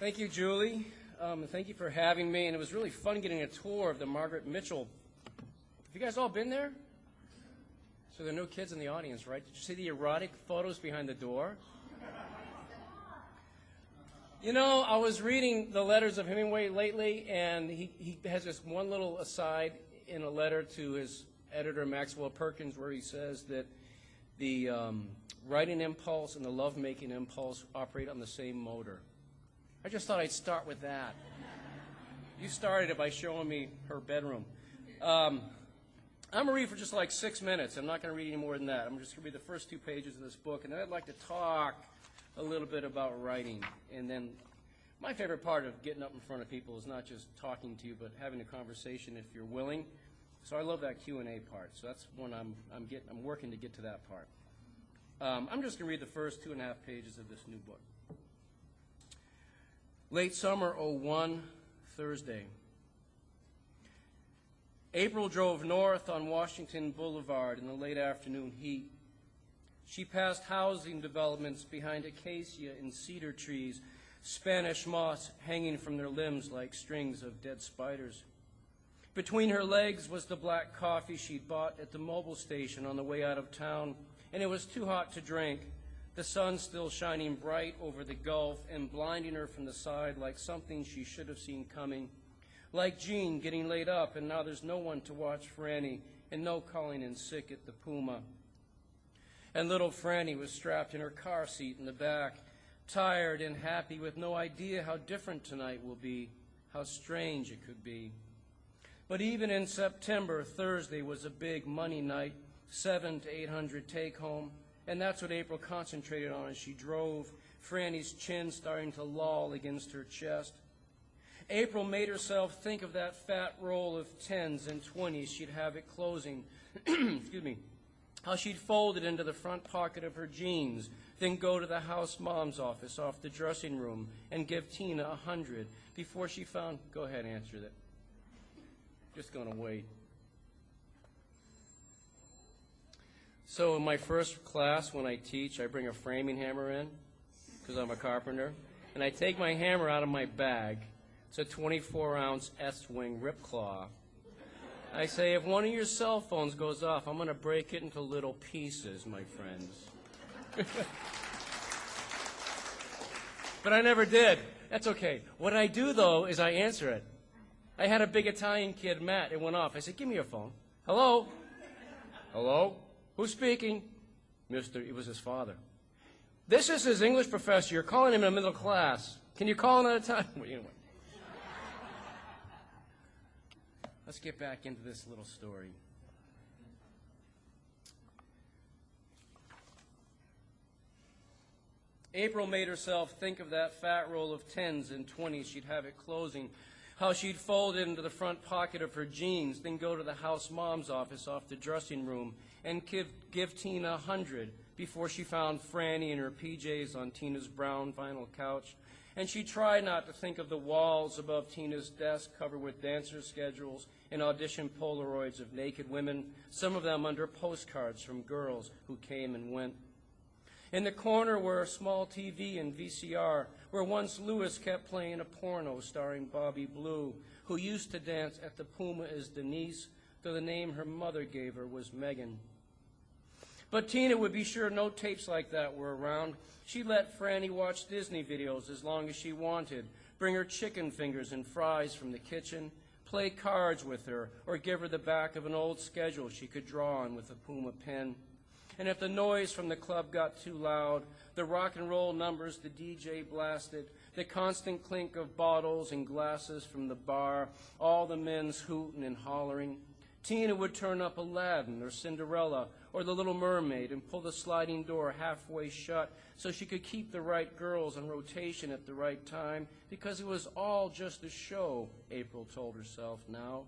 Thank you, Julie. And thank you for having me. And it was really fun getting a tour of the Margaret Mitchell. Have you guys all been there? So there are no kids in the audience, right? Did you see the erotic photos behind the door? You know, I was reading the letters of Hemingway lately, and he has this one little aside in a letter to his editor, Maxwell Perkins, where he says that the writing impulse and the lovemaking impulse operate on the same motor. I just thought I'd start with that. You started it by showing me her bedroom. I'm going to read for just like 6 minutes. I'm not going to read any more than that. I'm just going to read the first 2 pages of this book, and then I'd like to talk a little bit about writing. And then my favorite part of getting up in front of people is not just talking to you, but having a conversation if you're willing. So I love that Q&A part. So that's when I'm working to get to that part. I'm just going to read the first 2.5 pages of this new book. Late summer, '01, Thursday. April drove north on Washington Boulevard in the late afternoon heat. She passed housing developments behind acacia and cedar trees, Spanish moss hanging from their limbs like strings of dead spiders. Between her legs was the black coffee she'd bought at the Mobil station on the way out of town, and it was too hot to drink, the sun still shining bright over the Gulf and blinding her from the side like something she should have seen coming. Like Jean getting laid up, and now there's no one to watch Franny, and no calling in sick at the Puma. And little Franny was strapped in her car seat in the back, tired and happy with no idea how different tonight will be, how strange it could be. But even in September, Thursday was a big money night, 700 to 800 take home, and that's what April concentrated on as she drove, Franny's chin starting to loll against her chest. April made herself think of that fat roll of 10s and 20s she'd have at closing, excuse me, how she'd fold it into the front pocket of her jeans, then go to the house mom's office off the dressing room and give Tina 100 before she found, go ahead, answer that. Just going to wait. So in my first class when I teach, I bring a framing hammer in because I'm a carpenter, and I take my hammer out of my bag. It's a 24-ounce S-wing ripclaw. I say, if one of your cell phones goes off, I'm going to break it into little pieces, my friends. But I never did. That's okay. What I do, though, is I answer it. I had a big Italian kid, Matt. It went off. I said, give me your phone. Hello? Hello? Who's speaking? It was his father. This is his English professor. You're calling him in the middle class. Can you call another time? Well, anyway. Let's get back into this little story. April made herself think of that fat roll of 10s and 20s she'd have at closing, how she'd fold it into the front pocket of her jeans, then go to the house mom's office off the dressing room and give Tina 100 before she found Franny in her PJs on Tina's brown vinyl couch. And she tried not to think of the walls above Tina's desk covered with dancer schedules and audition Polaroids of naked women, some of them under postcards from girls who came and went. In the corner were a small TV and VCR, where once Lewis kept playing a porno starring Bobby Blue, who used to dance at the Puma as Denise, though the name her mother gave her was Megan. But Tina would be sure no tapes like that were around. She let Franny watch Disney videos as long as she wanted, bring her chicken fingers and fries from the kitchen, play cards with her, or give her the back of an old schedule she could draw on with a Puma pen. And if the noise from the club got too loud, the rock and roll numbers the DJ blasted, the constant clink of bottles and glasses from the bar, all the men's hooting and hollering, Tina would turn up Aladdin or Cinderella or The Little Mermaid and pull the sliding door halfway shut so she could keep the right girls on rotation at the right time, because it was all just a show, April told herself now.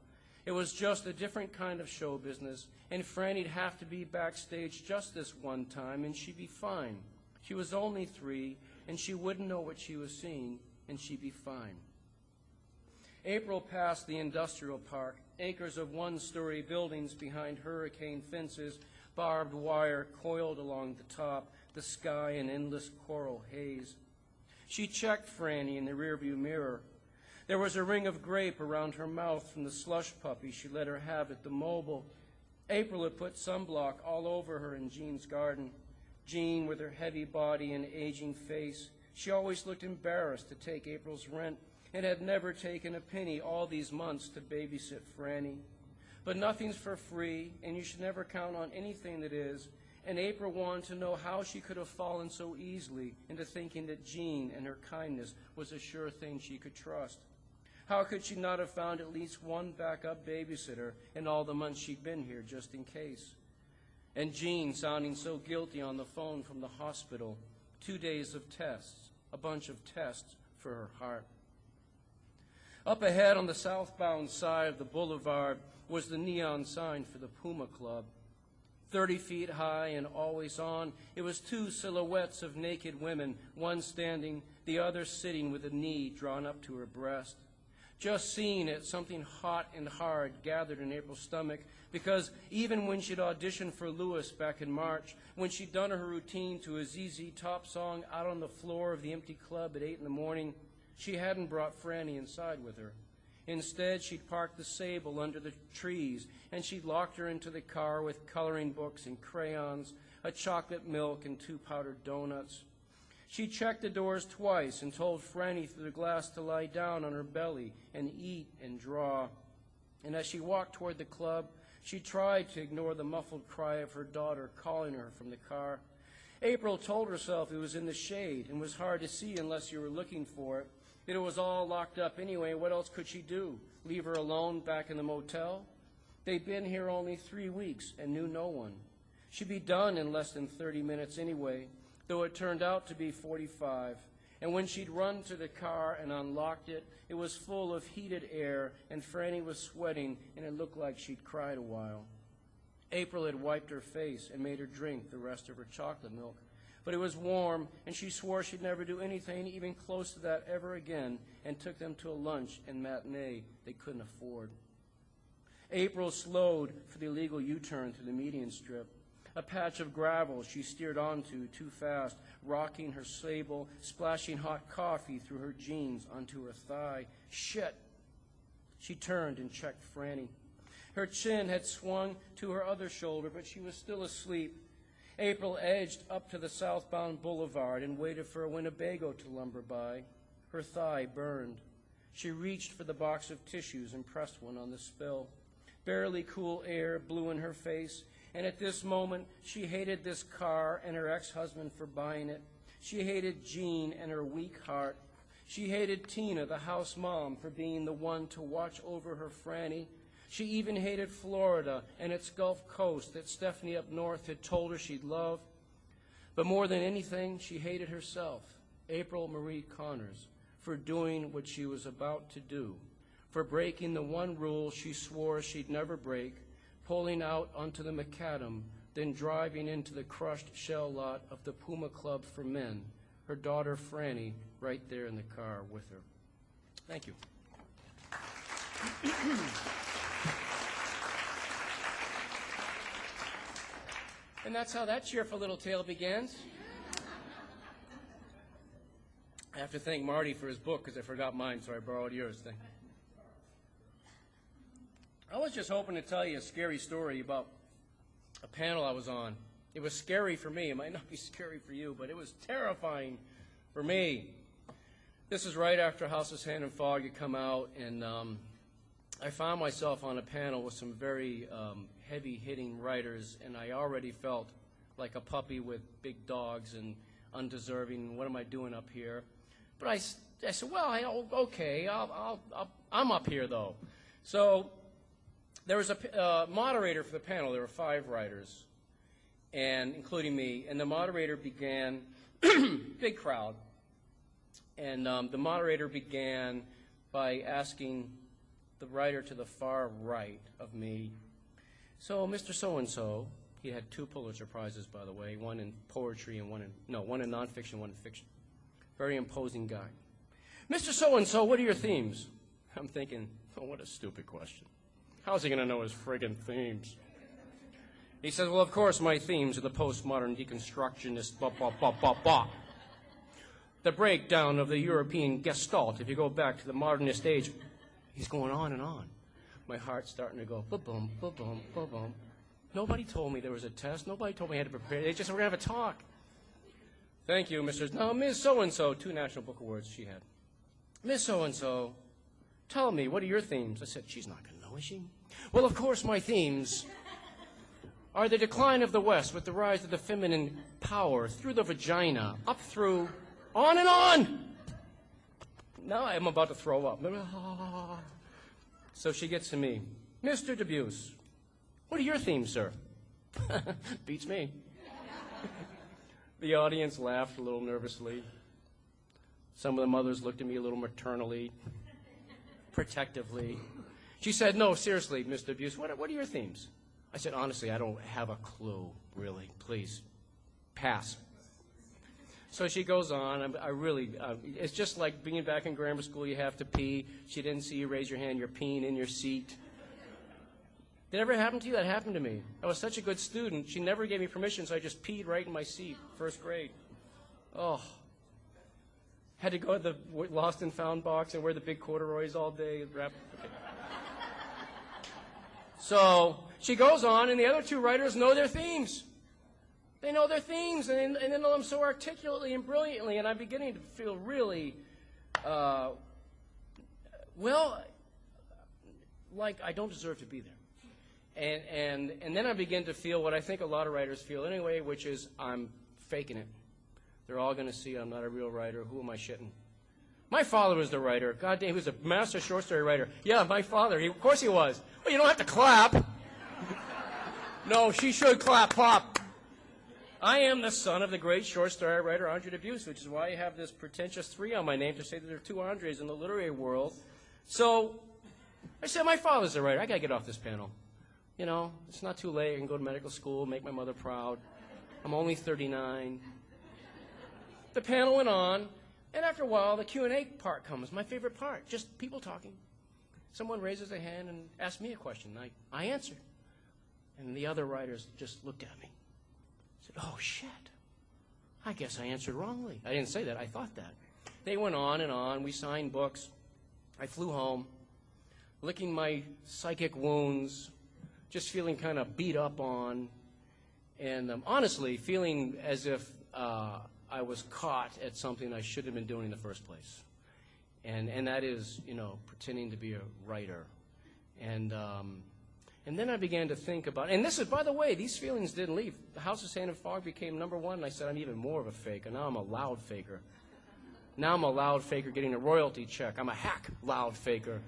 It was just a different kind of show business, and Franny'd have to be backstage just this one time, and she'd be fine. She was only 3, and she wouldn't know what she was seeing, and she'd be fine. April passed the industrial park, acres of one-story buildings behind hurricane fences, barbed wire coiled along the top, the sky an endless coral haze. She checked Franny in the rearview mirror. There was a ring of grape around her mouth from the slush puppy she let her have at the mobile. April had put sunblock all over her in Jean's garden. Jean, with her heavy body and aging face, she always looked embarrassed to take April's rent and had never taken a penny all these months to babysit Franny. But nothing's for free, and you should never count on anything that is, and April wanted to know how she could have fallen so easily into thinking that Jean and her kindness was a sure thing she could trust. How could she not have found at least one backup babysitter in all the months she'd been here, just in case? And Jean sounding so guilty on the phone from the hospital, 2 days of tests, a bunch of tests for her heart. Up ahead on the southbound side of the boulevard was the neon sign for the Puma Club. 30 feet high and always on, it was two silhouettes of naked women, one standing, the other sitting with a knee drawn up to her breast. Just seeing it, something hot and hard gathered in April's stomach, because even when she'd auditioned for Lewis back in March, when she'd done her routine to a ZZ Top song out on the floor of the empty club at 8 in the morning, she hadn't brought Franny inside with her. Instead, she'd parked the Sable under the trees, and she'd locked her into the car with coloring books and crayons, a chocolate milk, and 2 powdered donuts. She checked the doors twice and told Franny through the glass to lie down on her belly and eat and draw. And as she walked toward the club, she tried to ignore the muffled cry of her daughter calling her from the car. April told herself it was in the shade and was hard to see unless you were looking for it. That it was all locked up anyway. What else could she do? Leave her alone back in the motel? They'd been here only 3 weeks and knew no one. She'd be done in less than 30 minutes anyway, though it turned out to be 45. And when she'd run to the car and unlocked it, it was full of heated air, and Franny was sweating, and it looked like she'd cried a while. April had wiped her face and made her drink the rest of her chocolate milk. But it was warm, and she swore she'd never do anything even close to that ever again, and took them to a lunch and matinee they couldn't afford. April slowed for the illegal U-turn through the median strip. A patch of gravel she steered onto too fast, rocking her Sable, splashing hot coffee through her jeans onto her thigh. Shit! She turned and checked Franny. Her chin had swung to her other shoulder, but she was still asleep. April edged up to the southbound boulevard and waited for a Winnebago to lumber by. Her thigh burned. She reached for the box of tissues and pressed one on the spill. Barely cool air blew in her face, and at this moment she hated this car and her ex-husband for buying it. She hated Jean and her weak heart. She hated Tina, the house mom, for being the one to watch over her Franny. She even hated Florida and its Gulf Coast that Stephanie up north had told her she'd love. But more than anything, she hated herself, April Marie Connors, for doing what she was about to do, for breaking the one rule she swore she'd never break, pulling out onto the macadam, then driving into the crushed shell lot of the Puma Club for Men, her daughter Franny right there in the car with her. Thank you. And that's how that cheerful little tale begins. I have to thank Marty for his book because I forgot mine, so I borrowed yours. Thank you. I was just hoping to tell you a scary story about a panel I was on. It was scary for me. It might not be scary for you, but it was terrifying for me. This is right after House of Sand and Fog had come out, and I found myself on a panel with some very heavy-hitting writers, and I already felt like a puppy with big dogs and undeserving. What am I doing up here? But I said, well, okay, I'm up here, though. So there was a moderator for the panel. There were 5 writers, and including me, and the moderator began, big crowd, and the moderator began by asking the writer to the far right of me, so Mr. So-and-so, he had 2 Pulitzer Prizes, by the way, one in poetry and one in nonfiction, one in fiction. Very imposing guy. Mr. So-and-so, what are your themes? I'm thinking, oh, what a stupid question. How's he going to know his friggin' themes? He says, well, of course, my themes are the postmodern deconstructionist, blah, blah, blah, blah, blah. the breakdown of the European Gestalt, if you go back to the modernist age. He's going on and on. My heart's starting to go, ba-boom, ba-boom, ba-boom. Nobody told me there was a test. Nobody told me I had to prepare. They just were going to have a talk. Thank you, Mr. No, Ms. So-and-so, 2 National Book Awards she had. Ms. So-and-so, tell me, what are your themes? I said, she's not going to know, is she? Well, of course, my themes are the decline of the West with the rise of the feminine power through the vagina, up through, on and on. Now I'm about to throw up. So she gets to me. Mr. Dubus, what are your themes, sir? Beats me. The audience laughed a little nervously. Some of the mothers looked at me a little maternally, protectively. She said, no, seriously, Mr. Dubus, what are your themes? I said, honestly, I don't have a clue, really. Please, pass. So she goes on. It's just like being back in grammar school. You have to pee. She didn't see you raise your hand. You're peeing in your seat. Did it ever happen to you? That happened to me. I was such a good student. She never gave me permission, so I just peed right in my seat, first grade. Oh. Had to go to the lost and found box and wear the big corduroys all day. Okay. So she goes on, and the other 2 writers know their themes. They know their themes, and they know them so articulately and brilliantly, and I'm beginning to feel really, like I don't deserve to be there. And then I begin to feel what I think a lot of writers feel anyway, which is I'm faking it. They're all going to see I'm not a real writer. Who am I shitting? My father was the writer. God damn, he was a master short story writer. Yeah, my father. Of course he was. Well, you don't have to clap. No, she should clap, pop. I am the son of the great short story writer Andre Dubus, which is why I have this pretentious 3 on my name to say that there are 2 Andres in the literary world. So I said, my father's the writer. I got to get off this panel. You know, it's not too late. I can go to medical school, make my mother proud. I'm only 39. The panel went on, and after a while, the Q&A part comes, my favorite part, just people talking. Someone raises a hand and asks me a question. I answered. And the other writers just looked at me. Said, oh, shit. I guess I answered wrongly. I didn't say that. I thought that. They went on and on. We signed books. I flew home, licking my psychic wounds, just feeling kind of beat up on, and honestly feeling as if I was caught at something I should have been doing in the first place. And that is, you know, pretending to be a writer. And then I began to think about, and this is, by the way, these feelings didn't leave. The House of Sand and Fog became #1, and I said, I'm even more of a faker. Now I'm a loud faker. Now I'm a loud faker getting a royalty check. I'm a hack loud faker.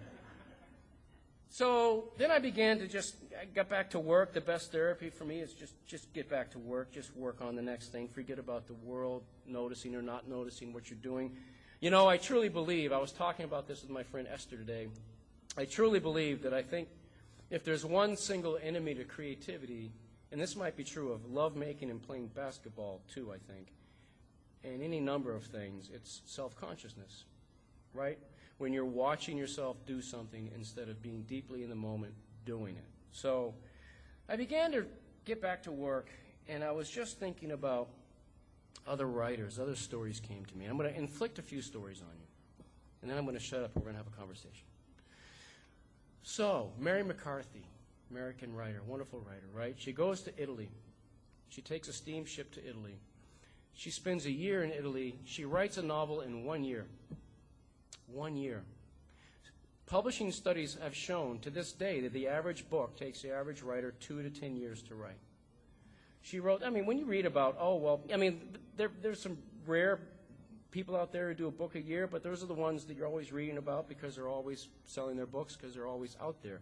So then I began to I got back to work. The best therapy for me is just get back to work. Just work on the next thing. Forget about the world, noticing or not noticing what you're doing. You know, I truly believe, I was talking about this with my friend Esther today, I truly believe that I think if there's one single enemy to creativity, and this might be true of lovemaking and playing basketball too, I think, and any number of things, it's self-consciousness, right? When you're watching yourself do something instead of being deeply in the moment doing it. So I began to get back to work, and I was just thinking about other writers, other stories came to me. I'm going to inflict a few stories on you, and then I'm going to shut up and we're going to have a conversation. So, Mary Mccarthy, American writer, wonderful writer, right? She goes to Italy. She takes a steamship to Italy. She spends a year in Italy. She writes a novel in 1 year. 1 year. Publishing studies have shown to this day that the average book takes the average writer 2 to 10 years to write. She wrote, I mean, when you read about, there's some rare people out there who do a book a year, but those are the ones that you're always reading about because they're always selling their books because they're always out there.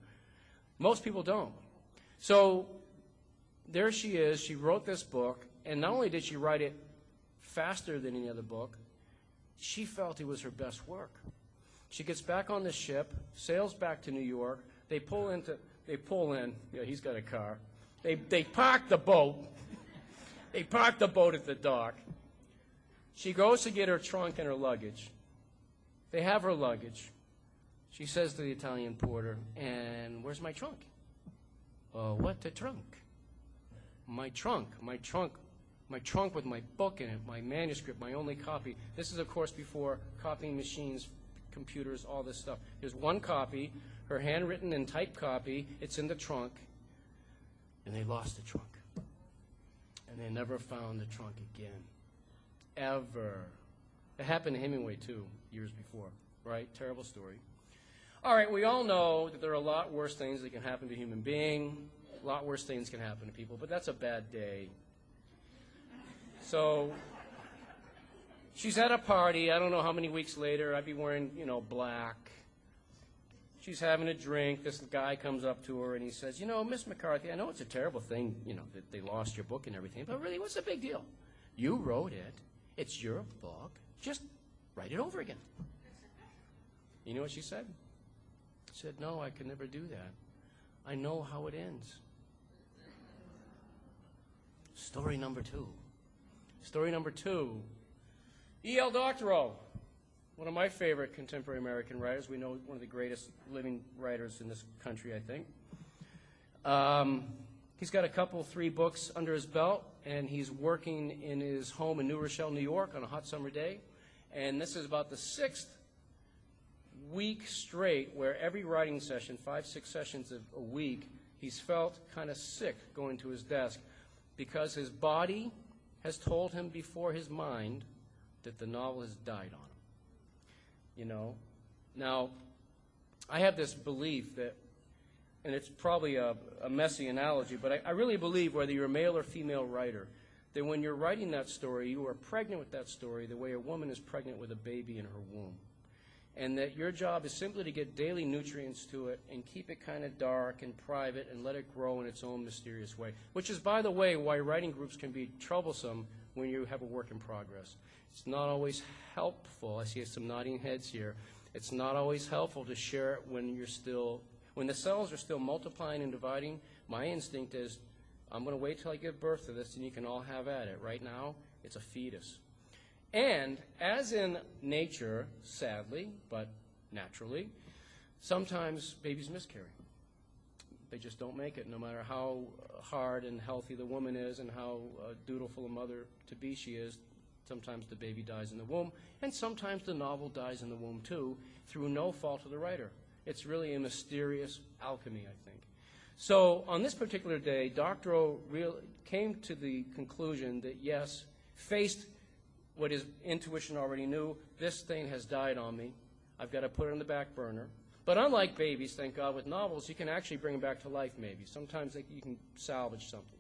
Most people don't. So there she is. She wrote this book, and not only did she write it faster than any other book, she felt it was her best work. She gets back on the ship, sails back to New York. They pull in. Yeah, he's got a car. They park the boat. They park the boat at the dock. She goes to get her trunk and her luggage. They have her luggage. She says to the Italian porter, and where's my trunk? What, the trunk? My trunk. my trunk with my book in it, my manuscript, my only copy. This is, of course, before copying machines, computers, all this stuff. There's one copy, her handwritten and typed copy. It's in the trunk. And they lost the trunk. And they never found the trunk again. Ever. It happened to Hemingway, too, years before. Right? Terrible story. All right, we all know that there are a lot worse things that can happen to a human being. A lot worse things can happen to people, but that's a bad day. So she's at a party. I don't know how many weeks later. I'd be wearing, black. She's having a drink. This guy comes up to her and he says, Miss McCarthy, I know it's a terrible thing, that they lost your book and everything, but really, what's the big deal? You wrote it. It's your book. Just write it over again. You know what she said? She said, no, I could never do that. I know how it ends. Story number 2. Story number 2. E.L. Doctorow, one of my favorite contemporary American writers. We know one of the greatest living writers in this country, I think. He's got 3 books under his belt, and he's working in his home in New Rochelle, New York on a hot summer day. And this is about the 6th week straight where every writing session, 5-6 sessions a week, he's felt kind of sick going to his desk because his body has told him before his mind that the novel has died on him. Now, I have this belief that, and it's probably a messy analogy, but I really believe, whether you're a male or female writer, that when you're writing that story, you are pregnant with that story the way a woman is pregnant with a baby in her womb. And that your job is simply to get daily nutrients to it and keep it kind of dark and private and let it grow in its own mysterious way, which is, by the way, why writing groups can be troublesome when you have a work in progress. It's not always helpful. I see some nodding heads here. It's not always helpful to share it when the cells are still multiplying and dividing. My instinct is, I'm going to wait till I give birth to this and you can all have at it. Right now, it's a fetus. And as in nature, sadly, but naturally, sometimes babies miscarry. They just don't make it, no matter how hard and healthy the woman is and how dutiful a mother-to-be she is. Sometimes the baby dies in the womb, and sometimes the novel dies in the womb, too, through no fault of the writer. It's really a mysterious alchemy, I think. So on this particular day, Doctorow came to the conclusion that, yes, faced what his intuition already knew, this thing has died on me. I've got to put it on the back burner. But unlike babies, thank God, with novels, you can actually bring them back to life, maybe. Sometimes you can salvage something.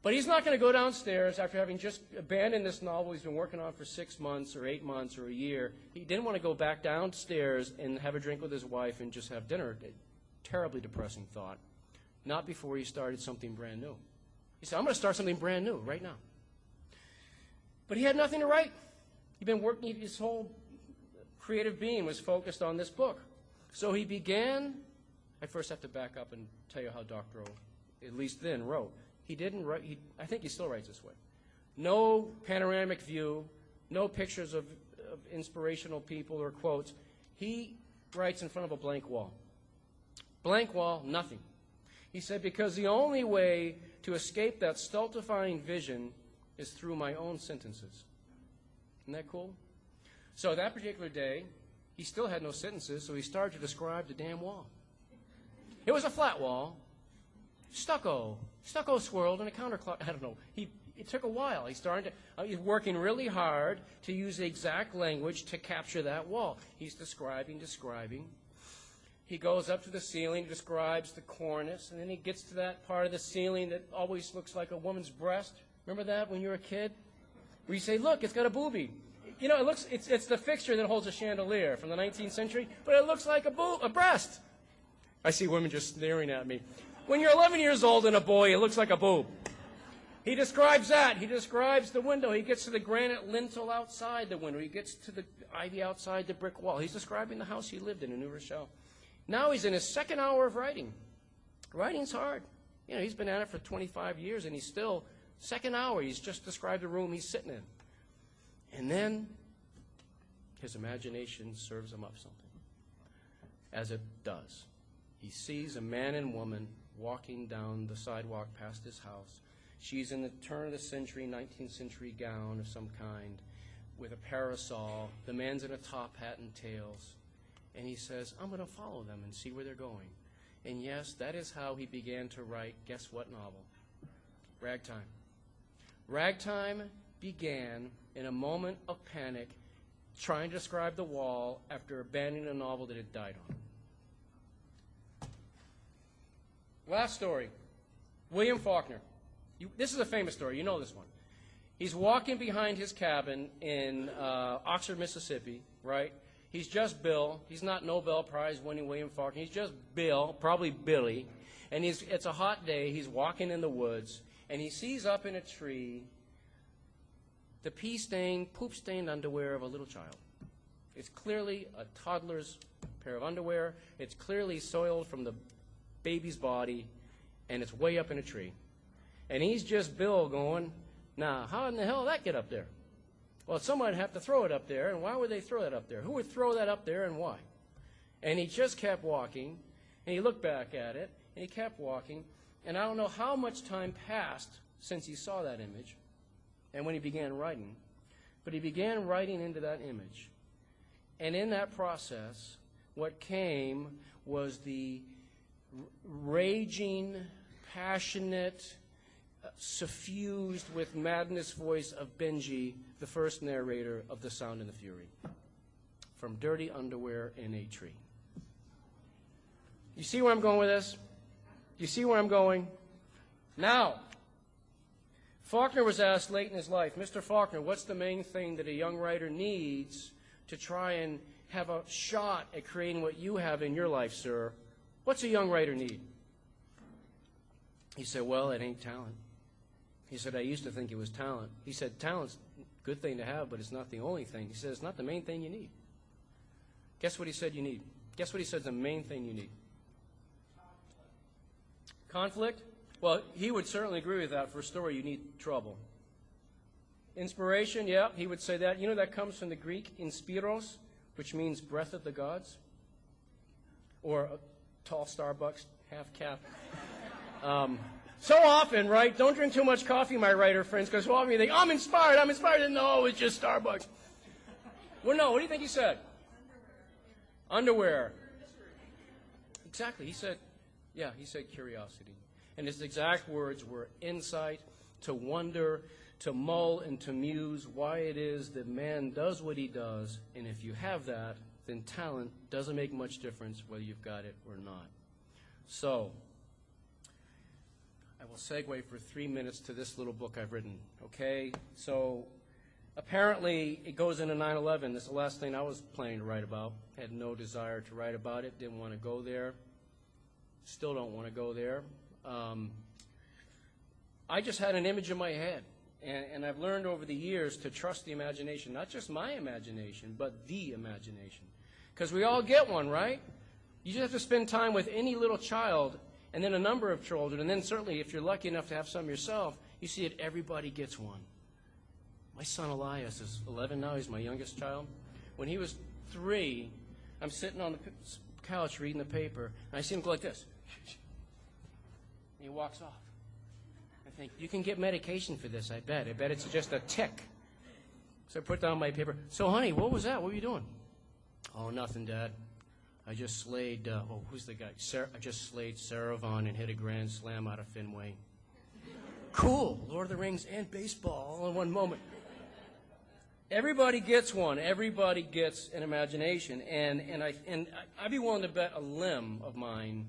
But he's not going to go downstairs after having just abandoned this novel he's been working on for 6 months or 8 months or a year. He didn't want to go back downstairs and have a drink with his wife and just have dinner. Terribly depressing thought. Not before he started something brand new. He said, I'm going to start something brand new right now. But he had nothing to write. He'd been working, his whole creative being was focused on this book. So he began, I first have to back up and tell you how Doctorow, at least then, wrote. He didn't write, I think he still writes this way. No panoramic view, no pictures of inspirational people or quotes. He writes in front of a blank wall. Blank wall, nothing. He said, because the only way to escape that stultifying vision is through my own sentences. Isn't that cool? So that particular day, he still had no sentences, so he started to describe the damn wall. It was a flat wall, stucco swirled, and a counterclock. I don't know. It took a while. He's working really hard to use the exact language to capture that wall. He's describing. He goes up to the ceiling, describes the cornice, and then he gets to that part of the ceiling that always looks like a woman's breast. Remember that when you were a kid? Where you say, look, it's got a boobie. It's the fixture that holds a chandelier from the 19th century, but it looks like a breast. I see women just staring at me. When you're 11 years old and a boy, it looks like a boob. He describes that. He describes the window. He gets to the granite lintel outside the window. He gets to the ivy outside the brick wall. He's describing the house he lived in New Rochelle. Now he's in his 2nd hour of writing. Writing's hard. He's been at it for 25 years, and he's still, 2nd hour, he's just described the room he's sitting in. And then his imagination serves him up something, as it does. He sees a man and woman walking down the sidewalk past his house. She's in the turn of the century, 19th century gown of some kind with a parasol. The man's in a top hat and tails. And he says, I'm going to follow them and see where they're going. And yes, that is how he began to write, guess what novel? Ragtime. Ragtime began in a moment of panic, trying to describe the wall after abandoning a novel that had died on. Last story, William Faulkner. This is a famous story. You know this one. He's walking behind his cabin in Oxford, Mississippi, right? He's just Bill. He's not Nobel Prize winning William Faulkner. He's just Bill, probably Billy. And it's a hot day. He's walking in the woods, and he sees up in a tree the pee-stained, poop-stained underwear of a little child. It's clearly a toddler's pair of underwear. It's clearly soiled from the baby's body, and it's way up in a tree. And he's just Bill going, now, how in the hell did that get up there? Well, someone would have to throw it up there, and why would they throw that up there? Who would throw that up there, and why? And he just kept walking, and he looked back at it, and he kept walking, and I don't know how much time passed since he saw that image and when he began writing, but he began writing into that image. And in that process, what came was the raging, passionate, suffused with madness voice of Benji, the first narrator of The Sound and the Fury, from dirty underwear in a tree. You see where I'm going with this? You see where I'm going? Now, Faulkner was asked late in his life, Mr. Faulkner, what's the main thing that a young writer needs to try and have a shot at creating what you have in your life, sir? What's a young writer need? He said, well, it ain't talent. He said, I used to think it was talent. He said, talent's a good thing to have, but it's not the only thing. He said, it's not the main thing you need. Guess what he said you need? Guess what he said is the main thing you need? Conflict? Well, he would certainly agree with that. For a story, you need trouble. Inspiration? Yeah, he would say that. You know, that comes from the Greek inspiros, which means breath of the gods, or a tall Starbucks half cap. So often, right? Don't drink too much coffee, my writer friends, because so often you think, I'm inspired. And no, it's just Starbucks. Well, no, what do you think he said? Underwear. Exactly. He said curiosity. And his exact words were insight, to wonder, to mull, and to muse why it is that man does what he does. And if you have that, then talent doesn't make much difference whether you've got it or not. So, I will segue for 3 minutes to this little book I've written, okay? So, apparently, it goes into 9/11. This is the last thing I was planning to write about. Had no desire to write about it, didn't want to go there. Still don't want to go there. I just had an image in my head, and I've learned over the years to trust the imagination, not just my imagination, but the imagination. Because we all get one, right? You just have to spend time with any little child, and then a number of children, and then certainly if you're lucky enough to have some yourself, you see that everybody gets one. My son Elias is 11 now. He's my youngest child. When he was 3, I'm sitting on the couch reading the paper, and I see him go like this. And he walks off. I think, you can get medication for this, I bet. I bet it's just a tick. So I put down my paper. So, honey, what was that? What were you doing? Oh, nothing, Dad. I just slayed, who's the guy? I just slayed Saravon and hit a grand slam out of Fenway. Cool. Lord of the Rings and baseball all in one moment. Everybody gets one. Everybody gets an imagination. And I'd be willing to bet a limb of mine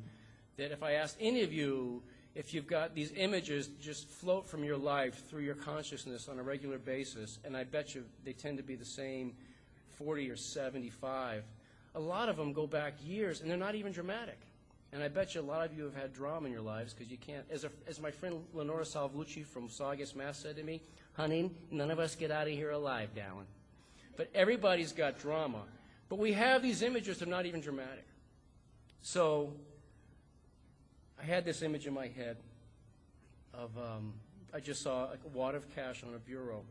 that if I asked any of you if you've got these images just float from your life through your consciousness on a regular basis, and I bet you they tend to be the same 40 or 75, a lot of them go back years, and they're not even dramatic. And I bet you a lot of you have had drama in your lives because you can't, as my friend Lenora Salvucci from Saugus, Mass. said to me, honey, none of us get out of here alive, Dallin. But everybody's got drama. But we have these images that are not even dramatic. So I had this image in my head of, I just saw a wad of cash on a bureau,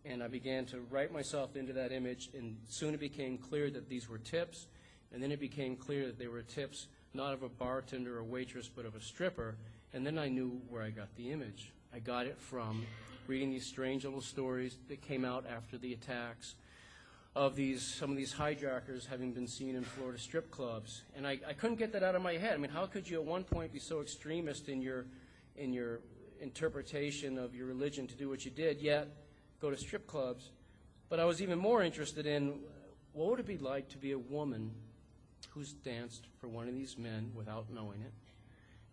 and I began to write myself into that image, and soon it became clear that these were tips, and then it became clear that they were tips not of a bartender or waitress, but of a stripper, and then I knew where I got the image. I got it from reading these strange little stories that came out after the attacks of some of these hijackers having been seen in Florida strip clubs. And I couldn't get that out of my head. I mean, how could you at one point be so extremist in your interpretation of your religion to do what you did, yet go to strip clubs? But I was even more interested in what would it be like to be a woman who's danced for one of these men without knowing it,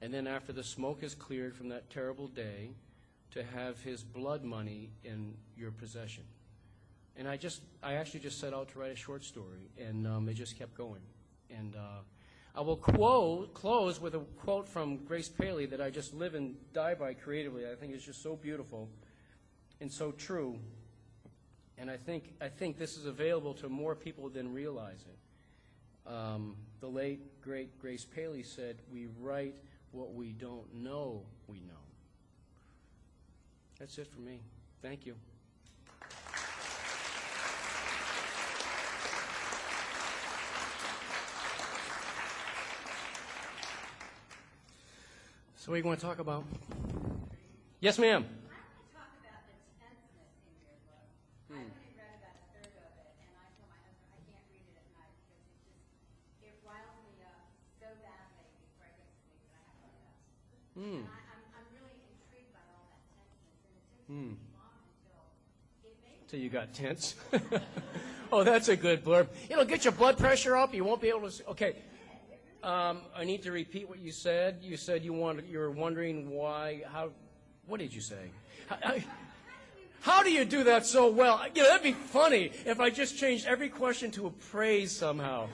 and then after the smoke is cleared from that terrible day, to have his blood money in your possession. And I actually just set out to write a short story, and it just kept going. And I will close with a quote from Grace Paley that I just live and die by creatively. I think it's just so beautiful and so true. And I think this is available to more people than realize it. The late, great Grace Paley said, "We write what we don't know we know." That's it for me. Thank you. So what do you want to talk about? Yes, ma'am. I want to talk about the tenseness in your book. I only read about a third of it, and I told my husband I can't read it at night because it riles me up so badly before I go to sleep that I have to rest. And I'm really intrigued by all that tenseness, and it took me long until it made me. So you got tense? Oh, that's a good blurb. It'll get your blood pressure up. You won't be able to. Okay. I need to repeat what you said. You said you were wondering why. How? What did you say? How do you do that so well? You know, that'd be funny if I just changed every question to a praise somehow.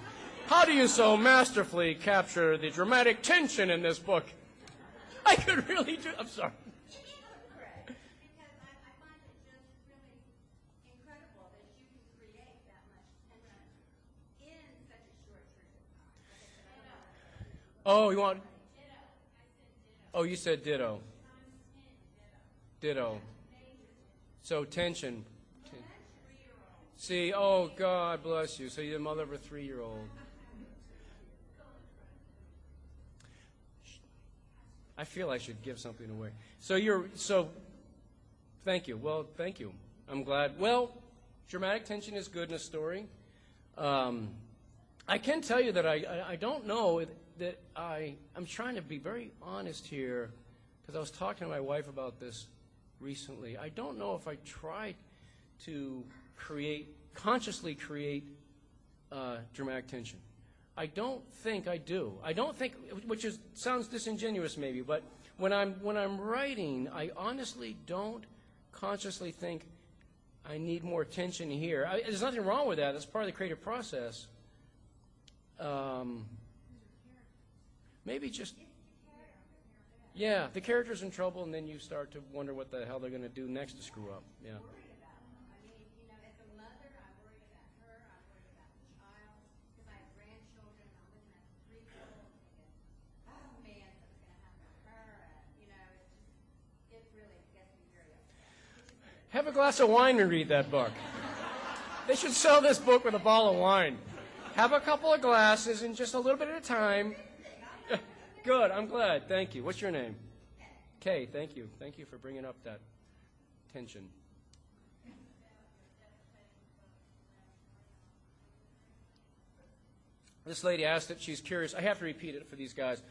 How do you so masterfully capture the dramatic tension in this book? I could really do. I'm sorry. Because I find it just really incredible that you can create that much tension in such a short period of time. Oh, you want? Ditto. I said ditto. Oh, you said ditto. Ditto. Ditto. So tension. See, oh, God bless you. So you're the mother of a 3-year-old. I feel I should give something away. So thank you. Well, thank you. I'm glad. Well, dramatic tension is good in a story. I can tell you that I don't know that I'm trying to be very honest here, because I was talking to my wife about this recently. I don't know if I tried to consciously create dramatic tension. I don't think I do. I don't think, which sounds disingenuous maybe, but when I'm writing, I honestly don't consciously think I need more tension here. There's nothing wrong with that. That's part of the creative process. Maybe just, yeah, the character's in trouble, and then you start to wonder what the hell they're going to do next to screw up. Yeah. As a mother, I'm worried about her. I'm worried about the child because I have grandchildren. I'm looking at the 3-year-old thinking, oh man, something's going to happen to her. It really gets me very upset. Have a glass of wine and read that book. They should sell this book with a bottle of wine. Have a couple of glasses and just a little bit at a time. Good, I'm glad. Thank you. What's your name? Kay, thank you. Thank you for bringing up that tension. This lady asked it. She's curious. I have to repeat it for these guys.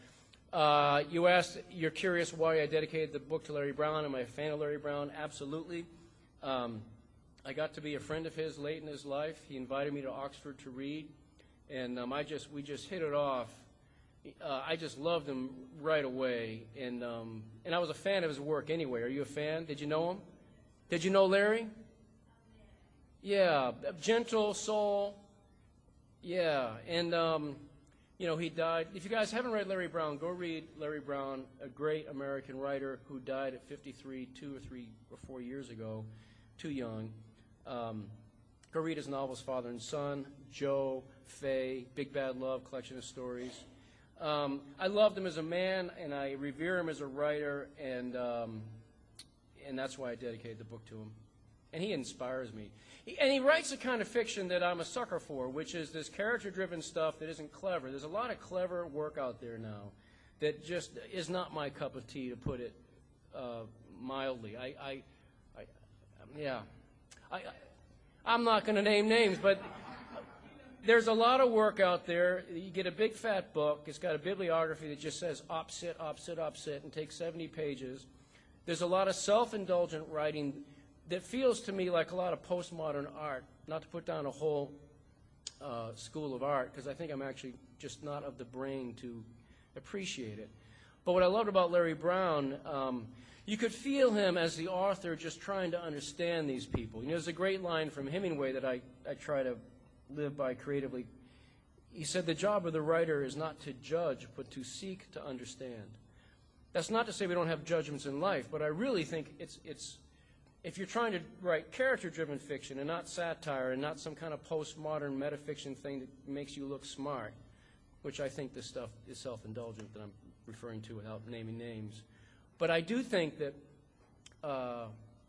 You asked, you're curious why I dedicated the book to Larry Brown. Am I a fan of Larry Brown? Absolutely. I got to be a friend of his late in his life. He invited me to Oxford to read, and we just hit it off. I just loved him right away, and I was a fan of his work anyway. Are you a fan? Did you know him? Did you know Larry? Yeah, gentle soul. Yeah, and he died. If you guys haven't read Larry Brown, go read Larry Brown, a great American writer who died at 53, 2 or 3 or 4 years ago, too young. Go read his novels, Father and Son, Joe, Faye, Big Bad Love, collection of stories. I loved him as a man, and I revere him as a writer, and that's why I dedicated the book to him. And he inspires me. And he writes the kind of fiction that I'm a sucker for, which is this character-driven stuff that isn't clever. There's a lot of clever work out there now that just is not my cup of tea, to put it mildly. Yeah. I'm not going to name names, but there's a lot of work out there. You get a big fat book. It's got a bibliography that just says op sit, and takes 70 pages. There's a lot of self-indulgent writing that feels to me like a lot of postmodern art, not to put down a whole school of art, because I think I'm actually just not of the brain to appreciate it. But what I loved about Larry Brown, you could feel him as the author just trying to understand these people. You know, there's a great line from Hemingway that I try to live by creatively. He said, the job of the writer is not to judge, but to seek to understand. That's not to say we don't have judgments in life, but I really think it's if you're trying to write character-driven fiction and not satire and not some kind of postmodern metafiction thing that makes you look smart, which I think this stuff is self-indulgent that I'm referring to without naming names. But I do think that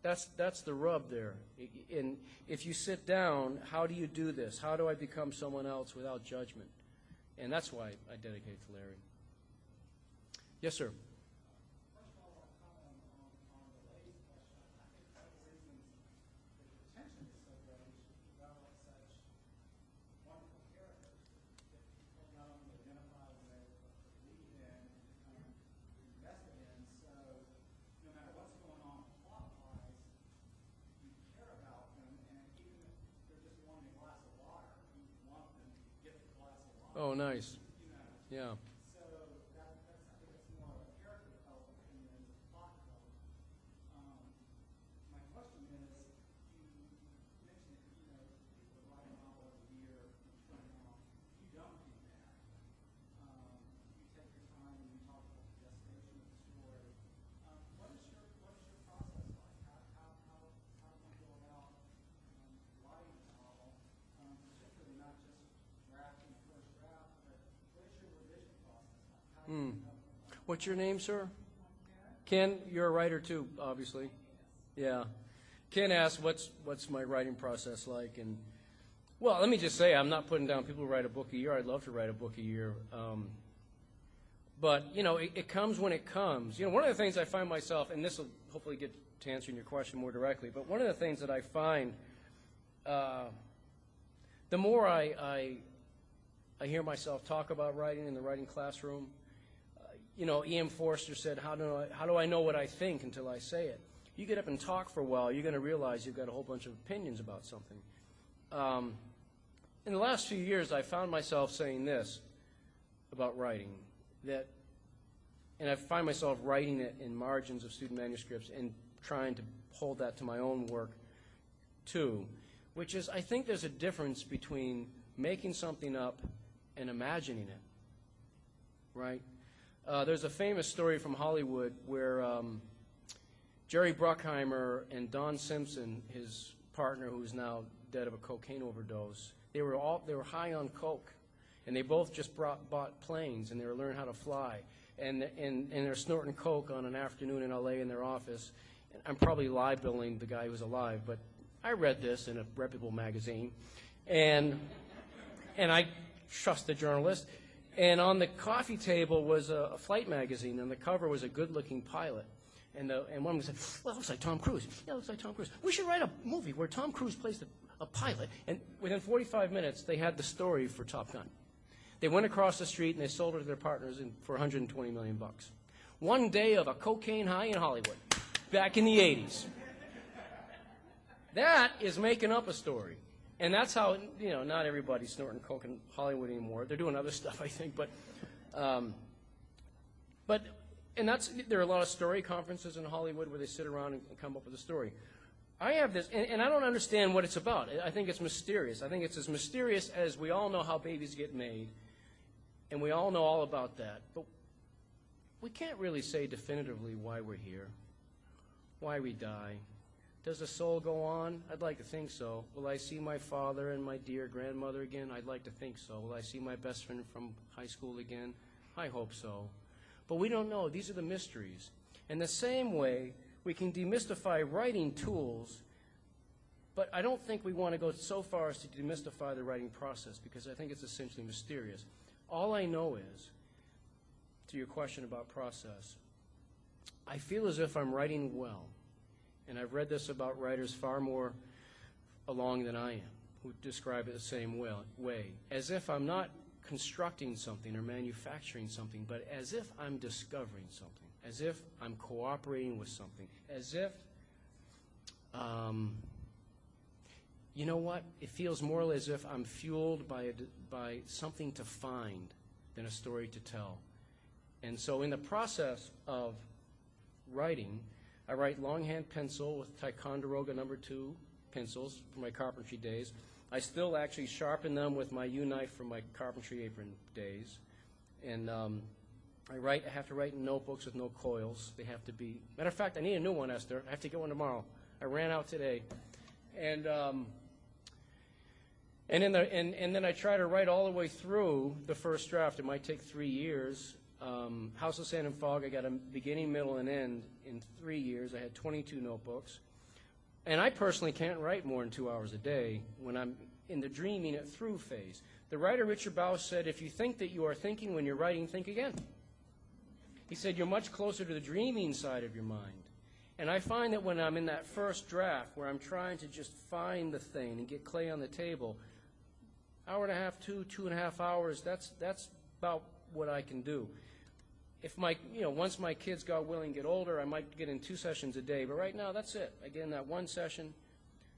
that's the rub there. And if you sit down, how do you do this? How do I become someone else without judgment? And that's why I dedicate to Larry. Yes, sir. Oh, nice. Yeah. So that's I think it's more of a character development than it is a plot development. My question is, you mentioned people write a novel every year and turn it off. You don't do that. You take your time and you talk about the gestation of the story. What is your process like? How does one go about writing a novel, particularly not just drafting the first draft, but what is your revision process like? How do you What's your name, sir? Ken, you're a writer too, obviously. Yeah. Ken asked, what's my writing process like? And, well, let me just say, I'm not putting down people who write a book a year. I'd love to write a book a year. But, you know, it comes when it comes. You know, one of the things I find myself, and this will hopefully get to answering your question more directly, but one of the things that I find, the more I hear myself talk about writing in the writing classroom, you know, E.M. Forster said, how do I know what I think until I say it? You get up and talk for a while, you're going to realize you've got a whole bunch of opinions about something. In the last few years, I found myself saying this about writing, and I find myself writing it in margins of student manuscripts and trying to hold that to my own work too, which is I think there's a difference between making something up and imagining it, right? There's a famous story from Hollywood where Jerry Bruckheimer and Don Simpson, his partner who is now dead of a cocaine overdose, they were high on coke, and they both just bought planes, and they were learning how to fly, and they're snorting coke on an afternoon in L.A. in their office. And I'm probably libeling the guy who's alive, but I read this in a reputable magazine, and I trust the journalist. And on the coffee table was a flight magazine, and the cover was a good-looking pilot. And one said, well, it looks like Tom Cruise. Yeah, it looks like Tom Cruise. We should write a movie where Tom Cruise plays a pilot. And within 45 minutes, they had the story for Top Gun. They went across the street, and they sold it to their partners for $120 million. One day of a cocaine high in Hollywood, back in the 80s. That is making up a story. And that's how, you know, not everybody's snorting coke in Hollywood anymore. They're doing other stuff, I think. And there are a lot of story conferences in Hollywood where they sit around and come up with a story. I have this, and I don't understand what it's about. I think it's mysterious. I think it's as mysterious as we all know how babies get made, and we all know all about that. But we can't really say definitively why we're here, why we die. Does the soul go on? I'd like to think so. Will I see my father and my dear grandmother again? I'd like to think so. Will I see my best friend from high school again? I hope so. But we don't know. These are the mysteries. In the same way, we can demystify writing tools, but I don't think we want to go so far as to demystify the writing process because I think it's essentially mysterious. All I know is, to your question about process, I feel as if I'm writing well. And I've read this about writers far more along than I am, who describe it the same way. As if I'm not constructing something or manufacturing something, but as if I'm discovering something, as if I'm cooperating with something, as if, you know what? It feels more as if I'm fueled by something to find than a story to tell. And so in the process of writing, I write longhand pencil with Ticonderoga #2 pencils from my carpentry days. I still actually sharpen them with my U-knife from my carpentry apron days. And I have to write in notebooks with no coils. They have to be, matter of fact, I need a new one, Esther. I have to get one tomorrow. I ran out today. And then I try to write all the way through the first draft. It might take 3 years. House of Sand and Fog, I got a beginning, middle, and end in 3 years. I had 22 notebooks. And I personally can't write more than 2 hours a day when I'm in the dreaming it through phase. The writer Richard Bausch said, if you think that you are thinking when you're writing, think again. He said, you're much closer to the dreaming side of your mind. And I find that when I'm in that first draft where I'm trying to just find the thing and get clay on the table, hour and a half, 2.5 hours, that's about what I can do. If once my kids, God willing, get older, I might get in 2 sessions a day. But right now, that's it. I get in that 1 session.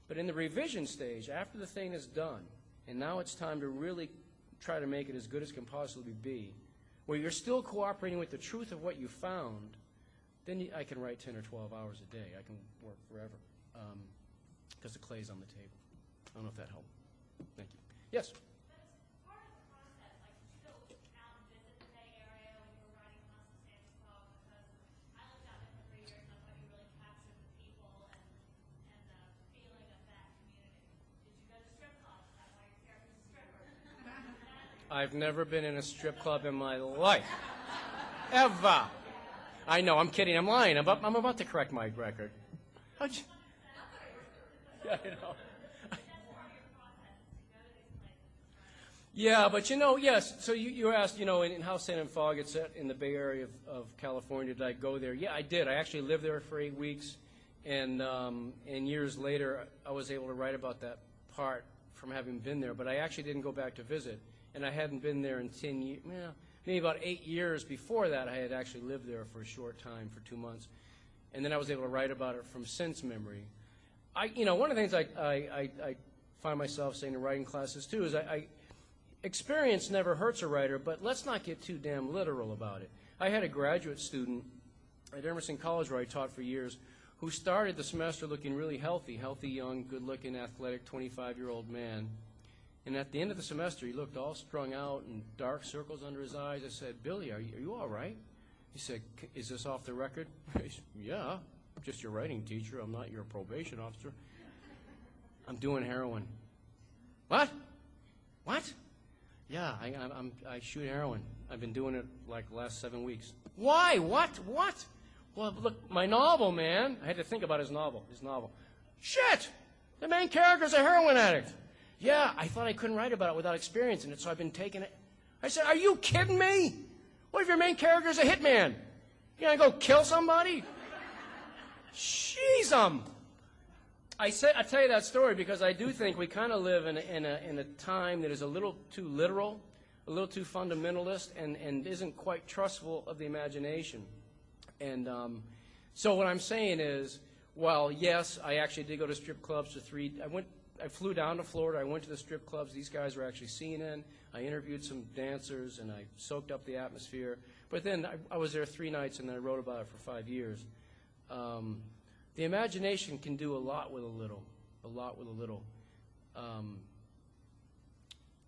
But in the revision stage, after the thing is done, and now it's time to really try to make it as good as it can possibly be, where you're still cooperating with the truth of what you found, then I can write 10 or 12 hours a day. I can work forever because the clay's on the table. I don't know if that helped. Thank you. Yes? I've never been in a strip club in my life. Ever. I know, I'm kidding, I'm lying. I'm about to correct my record. How'd you? Yeah, I know. Yeah, but yes, so you asked, in House Sand and Fog, it's in the Bay Area of California, did I go there? Yeah, I did. I actually lived there for 8 weeks, and years later, I was able to write about that part from having been there, but I actually didn't go back to visit. And I hadn't been there in 10 years, maybe about 8 years before that. I had actually lived there for a short time, for 2 months. And then I was able to write about it from sense memory. One of the things I find myself saying in writing classes, too, is experience never hurts a writer, but let's not get too damn literal about it. I had a graduate student at Emerson College, where I taught for years, who started the semester looking really healthy, young, good-looking, athletic, 25-year-old man. And at the end of the semester, he looked all strung out and dark circles under his eyes. I said, Billy, are you all right? He said, is this off the record? I said, yeah, I'm just your writing teacher. I'm not your probation officer. I'm doing heroin. What? What? Yeah, I shoot heroin. I've been doing it like the last 7 weeks. Why? What? Well, look, my novel, man. I had to think about his novel. Shit! The main character's a heroin addict. Yeah, I thought I couldn't write about it without experiencing it, so I've been taking it. I said, are you kidding me? What if your main character's a hitman? You gonna go kill somebody? Jeez, I tell you that story because I do think we kind of live in a time that is a little too literal, a little too fundamentalist, and isn't quite trustful of the imagination. And so what I'm saying is, well, yes, I actually did go to strip clubs I flew down to Florida. I went to the strip clubs these guys were actually seen in. I interviewed some dancers, and I soaked up the atmosphere. But then I was there 3 nights, and then I wrote about it for 5 years. The imagination can do a lot with a little,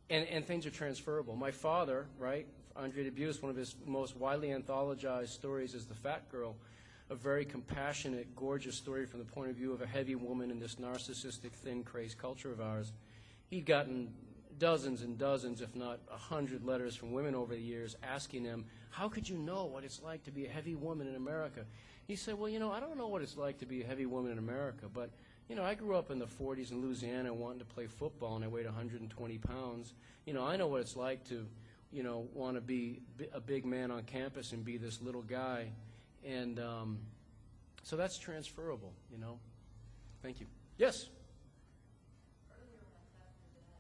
and things are transferable. My father, right, Andre Dubus, one of his most widely anthologized stories is The Fat Girl, a very compassionate, gorgeous story from the point of view of a heavy woman in this narcissistic, thin, crazed culture of ours. He'd gotten dozens and dozens, if not 100 letters from women over the years asking him, how could you know what it's like to be a heavy woman in America? He said, well, I don't know what it's like to be a heavy woman in America, but, I grew up in the 40s in Louisiana wanting to play football, and I weighed 120 pounds. I know what it's like to, want to be a big man on campus and be this little guy. And so that's transferable, you know. Thank you. Yes? Earlier when I thought of that,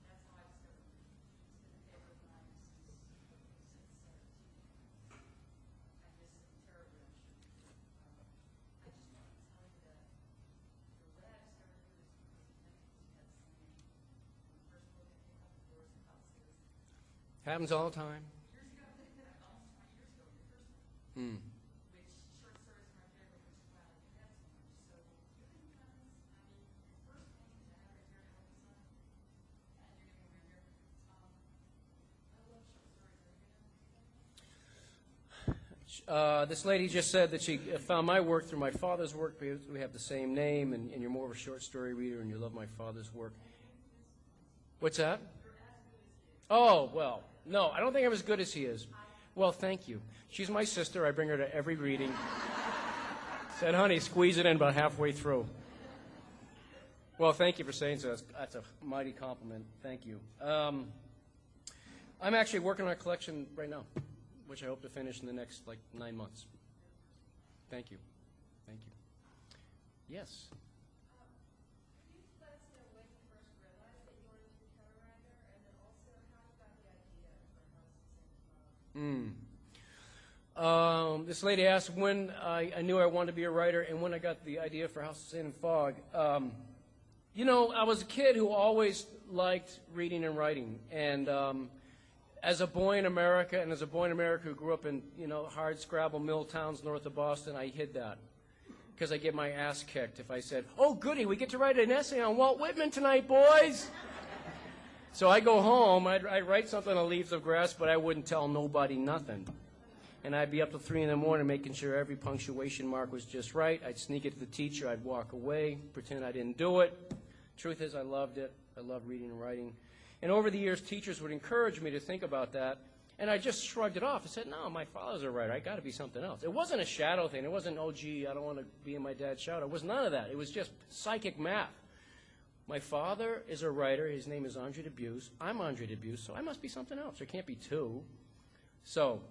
that's how I started in the paper when I was since 17. I just am terribly unsure. I just want to tell you that the way I started doing this because the had seen me when the first book I came out the doors of houses Happens all the time. years ago, almost 20 years ago, your first one. Hmm. Which short stories are my favorite, which is why I like that so much. So you can tell us, I mean, your first one is that right here, Help Us On, and you're going to go right here. I love short stories. Are you going to This lady just said that she found my work through my father's work because we have the same name, and you're more of a short story reader, and you love my father's work. What's that? Oh, well, no, I don't think I'm as good as he is. Well, thank you. She's my sister. I bring her to every reading. Said, honey, squeeze it in about halfway through. Well, thank you for saying so. That's a mighty compliment. Thank you. I'm actually working on a collection right now, which I hope to finish in the next, 9 months. Thank you. Thank you. Yes? Could you let us know when you first realized that you wanted to become a writer, and then also how you got the idea for House of This lady asked when I knew I wanted to be a writer and when I got the idea for House of Sand and Fog. You know, I was a kid who always liked reading and writing. And as a boy in America, and as a boy in America who grew up in, hard scrabble mill towns north of Boston, I hid that. Because I get my ass kicked if I said, oh, goody, we get to write an essay on Walt Whitman tonight, boys. So I go home, I'd write something on Leaves of Grass, but I wouldn't tell nobody nothing. And I'd be up till 3 in the morning making sure every punctuation mark was just right. I'd sneak it to the teacher. I'd walk away, pretend I didn't do it. Truth is, I loved it. I loved reading and writing. And over the years, teachers would encourage me to think about that. And I just shrugged it off. I said, no, my father's a writer. I got to be something else. It wasn't a shadow thing. It wasn't, oh, gee, I don't want to be in my dad's shadow. It was none of that. It was just psychic math. My father is a writer. His name is Andre Dubus. I'm Andre Dubus, so I must be something else. There can't be two. So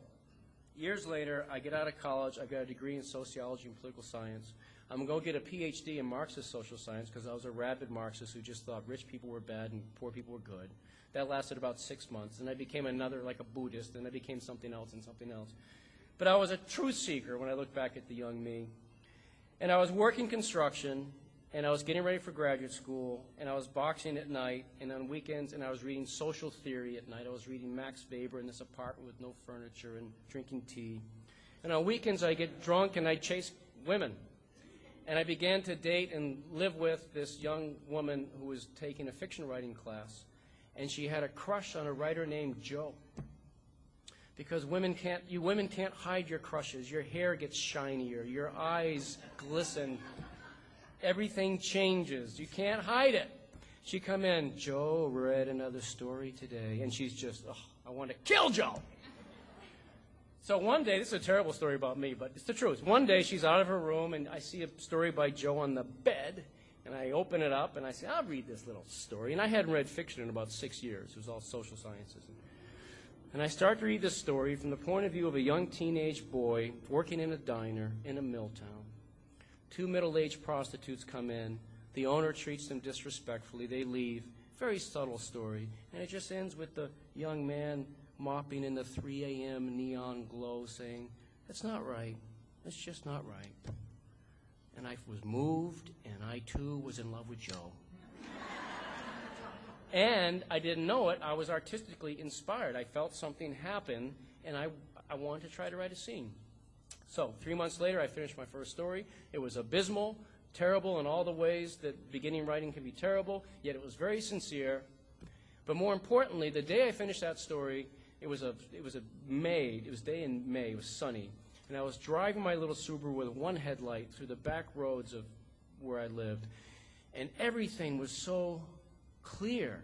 years later, I get out of college. I've got a degree in sociology and political science. I'm going to go get a PhD in Marxist social science because I was a rabid Marxist who just thought rich people were bad and poor people were good. That lasted about 6 months. And I became another, like a Buddhist, and I became something else and something else. But I was a truth seeker when I look back at the young me. And I was working construction, and I was getting ready for graduate school, and I was boxing at night, and on weekends, and I was reading social theory at night. I was reading Max Weber in this apartment with no furniture and drinking tea. And on weekends, I get drunk, and I chase women. And I began to date and live with this young woman who was taking a fiction writing class. And she had a crush on a writer named Joe. Because women can't hide your crushes. Your hair gets shinier. Your eyes glisten. Everything changes. You can't hide it. She come in, Joe read another story today. And she's just, oh, I want to kill Joe. So one day, this is a terrible story about me, but it's the truth. One day, she's out of her room, and I see a story by Joe on the bed. And I open it up, and I say, I'll read this little story. And I hadn't read fiction in about 6 years. It was all social sciences. And I start to read this story from the point of view of a young teenage boy working in a diner in a mill town. 2 middle-aged prostitutes come in. The owner treats them disrespectfully. They leave. Very subtle story. And it just ends with the young man mopping in the 3 a.m. neon glow saying, that's not right. That's just not right. And I was moved, and I, too, was in love with Joe. And I didn't know it. I was artistically inspired. I felt something happen, and I wanted to try to write a scene. So 3 months later, I finished my first story. It was abysmal, terrible in all the ways that beginning writing can be terrible, yet it was very sincere. But more importantly, the day I finished that story, it was day in May. It was sunny. And I was driving my little Subaru with one headlight through the back roads of where I lived. And everything was so clear.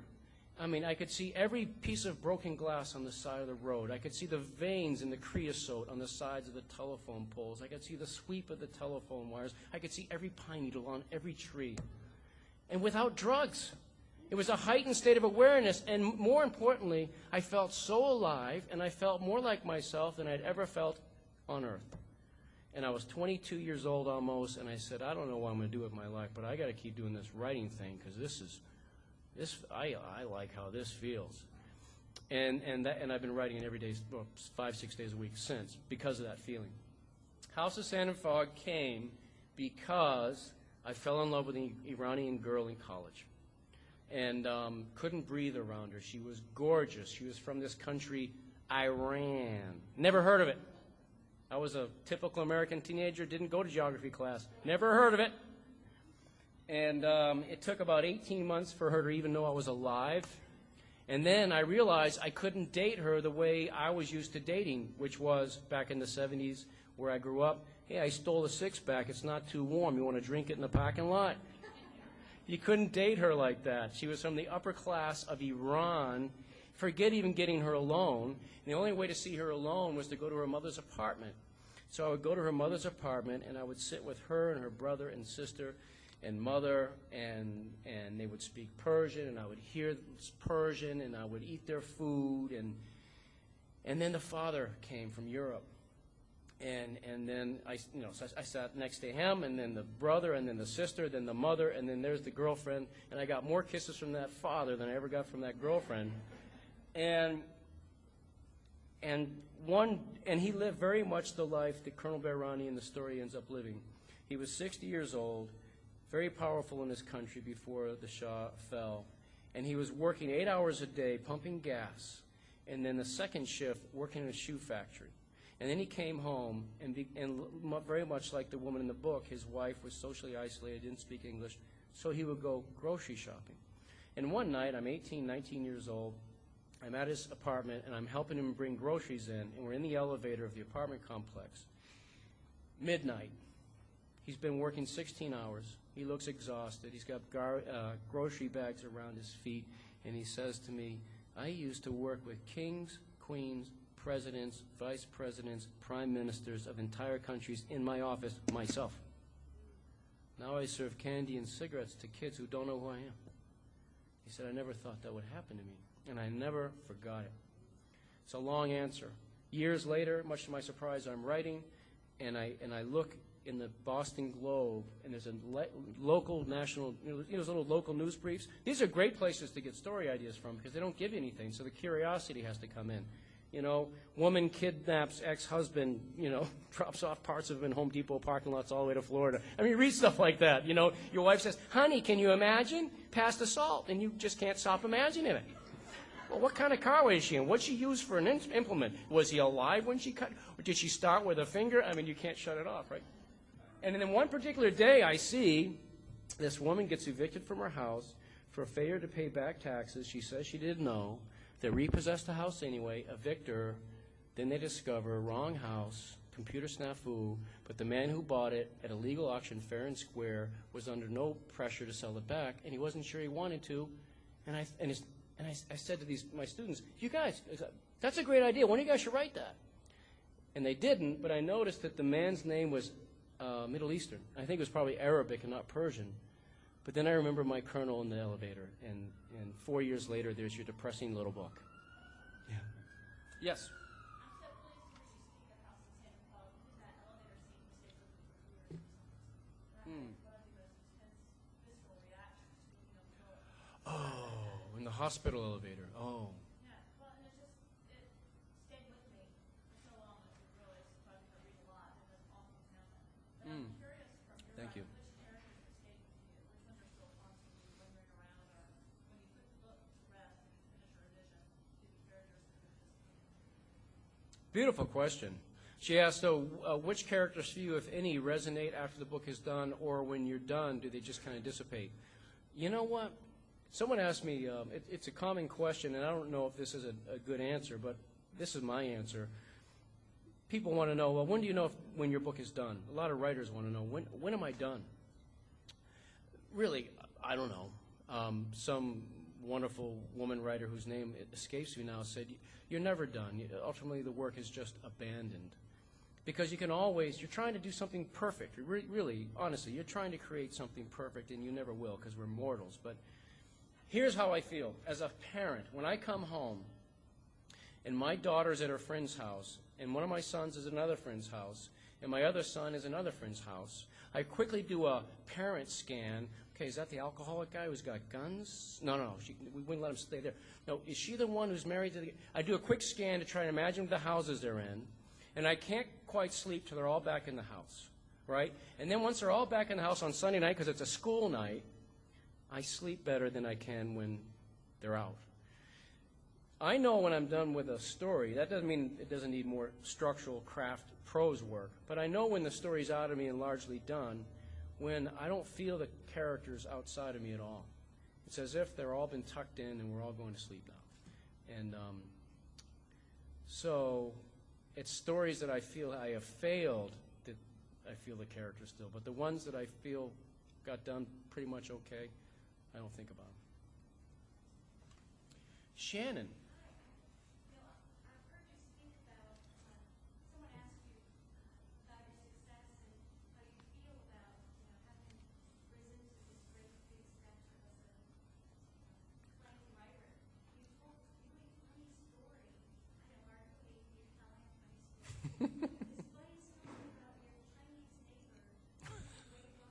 I mean, I could see every piece of broken glass on the side of the road. I could see the veins in the creosote on the sides of the telephone poles. I could see the sweep of the telephone wires. I could see every pine needle on every tree. And without drugs. It was a heightened state of awareness. And more importantly, I felt so alive, and I felt more like myself than I'd ever felt on earth. And I was 22 years old almost, and I said, I don't know what I'm going to do with my life, but I got to keep doing this writing thing because I like how this feels. And I've been writing it every day, well, 5-6 days a week since, because of that feeling. House of Sand and Fog came because I fell in love with an Iranian girl in college and couldn't breathe around her. She was gorgeous. She was from this country, Iran. Never heard of it. I was a typical American teenager, didn't go to geography class, never heard of it. And it took about 18 months for her to even know I was alive. And then I realized I couldn't date her the way I was used to dating, which was back in the 70s where I grew up. Hey, I stole a six-pack. It's not too warm. You want to drink it in the parking lot? You couldn't date her like that. She was from the upper class of Iran. Forget even getting her alone. And the only way to see her alone was to go to her mother's apartment. So I would go to her mother's apartment, and I would sit with her and her brother and sister and mother, and they would speak Persian, and I would hear Persian, and I would eat their food, and then the father came from Europe. And then so I sat next to him, and then the brother, and then the sister, then the mother, and then there's the girlfriend, and I got more kisses from that father than I ever got from that girlfriend. And he lived very much the life that Colonel Bahrani in the story ends up living. He was 60 years old, very powerful in his country before the Shah fell, and he was working 8 hours a day pumping gas, and then the second shift working in a shoe factory. And then he came home, and very much like the woman in the book, his wife was socially isolated, didn't speak English, so he would go grocery shopping. And one night, I'm 18, 19 years old, I'm at his apartment, and I'm helping him bring groceries in, and we're in the elevator of the apartment complex. Midnight. He's been working 16 hours. He looks exhausted. He's got grocery bags around his feet, and he says to me, I used to work with kings, queens, presidents, vice presidents, prime ministers of entire countries in my office myself. Now I serve candy and cigarettes to kids who don't know who I am. He said, I never thought that would happen to me, and I never forgot it. It's a long answer. Years later, much to my surprise, I'm writing, and I look in the Boston Globe, and there's a local national, those little local news briefs. These are great places to get story ideas from because they don't give you anything, so the curiosity has to come in. Woman kidnaps ex-husband, drops off parts of him in Home Depot parking lots all the way to Florida. I mean, read stuff like that. Your wife says, honey, can you imagine past assault? And you just can't stop imagining it. Well, what kind of car was she in? What'd she use for an implement? Was he alive when she cut? Or did she start with a finger? I mean, you can't shut it off, right? And then one particular day I see this woman gets evicted from her house for a failure to pay back taxes. She says she didn't know. They repossess the house anyway, evict her. Then they discover wrong house, computer snafu, but the man who bought it at a legal auction fair and square was under no pressure to sell it back, and he wasn't sure he wanted to. And I said to my students, you guys, that's a great idea. One of you guys should write that. And they didn't, but I noticed that the man's name was Middle Eastern. I think it was probably Arabic and not Persian. But then I remember my colonel in the elevator, and 4 years later, there's your depressing little book. Yeah. Yes? Oh, in the hospital elevator. Oh. Yeah, well, and it stayed with me for so long that it really surprised me. I read a lot, and then all things happen. But I'm curious from your Thank you. which characters have stayed with you, which ones are still constantly lingering around, or when you put the book to rest and you finish your edition, do the characters that are just Beautiful question. She asked, so which characters for you, if any, resonate after the book is done, or when you're done, do they just kind of dissipate? You know what? Someone asked me, it's a common question, and I don't know if this is a good answer, but this is my answer. People want to know, well, when do you know when your book is done? A lot of writers want to know, when am I done? Really, I don't know. Some wonderful woman writer whose name escapes me now said, you're never done. Ultimately, the work is just abandoned. Because you can always, you're trying to do something perfect. Really, honestly, you're trying to create something perfect, and you never will because we're mortals. But here's how I feel. As a parent, when I come home, and my daughter's at her friend's house, and one of my sons is at another friend's house, and my other son is in another friend's house. I quickly do a parent scan. Okay, is that the alcoholic guy who's got guns? No, we wouldn't let him stay there. No, is she the one who's married to the... I do a quick scan to try to imagine the houses they're in, and I can't quite sleep till they're all back in the house, right? And then once they're all back in the house on Sunday night, because it's a school night, I sleep better than I can when they're out. I know when I'm done with a story, that doesn't mean it doesn't need more structural craft prose work, but I know when the story's out of me and largely done, when I don't feel the characters outside of me at all. It's as if they're all been tucked in and we're all going to sleep now. And so it's stories that I feel I have failed that I feel the characters still, but the ones that I feel got done pretty much okay, I don't think about them. Shannon. Bill, I've heard you speak about, someone asked you about your success and how you feel about, having risen to this great big stature as a playing writer. You told a really funny story. I know hard to believe you're telling a funny story. This funny story about your Chinese neighbor,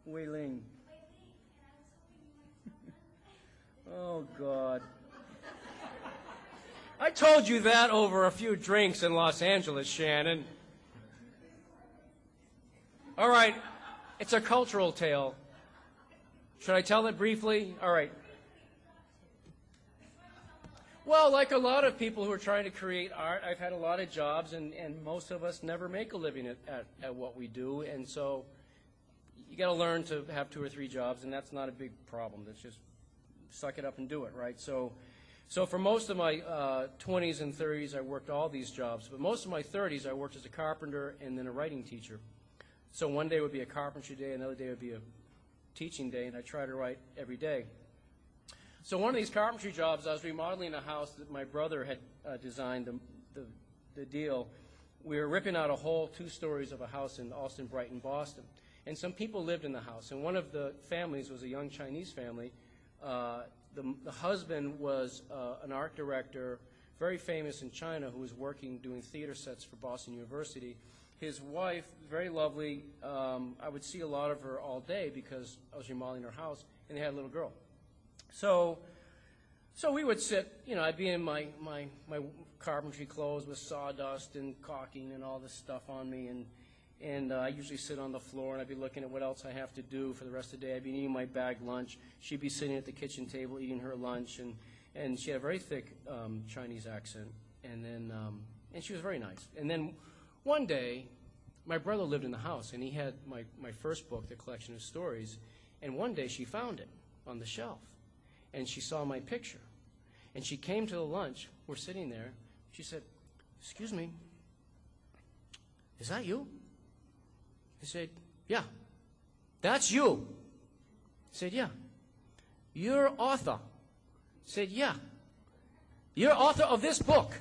Wei Wei Ling. Wei Ling, and I was hoping you might tell them. Oh, God. I told you that over a few drinks in Los Angeles, Shannon. All right, it's a cultural tale. Should I tell it briefly? All right. Well, like a lot of people who are trying to create art, I've had a lot of jobs, and most of us never make a living at what we do, and so you got to learn to have 2 or 3 jobs, and that's not a big problem. That's just suck it up and do it, right? So for most of my 20s and 30s, I worked all these jobs, but most of my 30s, I worked as a carpenter and then a writing teacher. So one day would be a carpentry day, another day would be a teaching day, and I try to write every day. So one of these carpentry jobs, I was remodeling a house that my brother had designed the deal. We were ripping out a whole 2 stories of a house in Allston, Brighton, Boston. And some people lived in the house, and one of the families was a young Chinese family. The husband was an art director, very famous in China, who was working doing theater sets for Boston University. His wife, very lovely, I would see a lot of her all day because I was remodeling her house, and they had a little girl. So we would sit, I'd be in my carpentry clothes with sawdust and caulking and all this stuff on me, and I usually sit on the floor, and I'd be looking at what else I have to do for the rest of the day. I'd be eating my bag lunch. She'd be sitting at the kitchen table eating her lunch, and she had a very thick Chinese accent, and she was very nice. And then one day, my brother lived in the house, and he had my first book, the collection of stories, and one day she found it on the shelf, and she saw my picture, and she came to the lunch. We're sitting there. She said, "Excuse me, is that you?" I said, "Yeah." "That's you?" I said, "Yeah." "You're author?" I said, "Yeah." "You're author of this book?"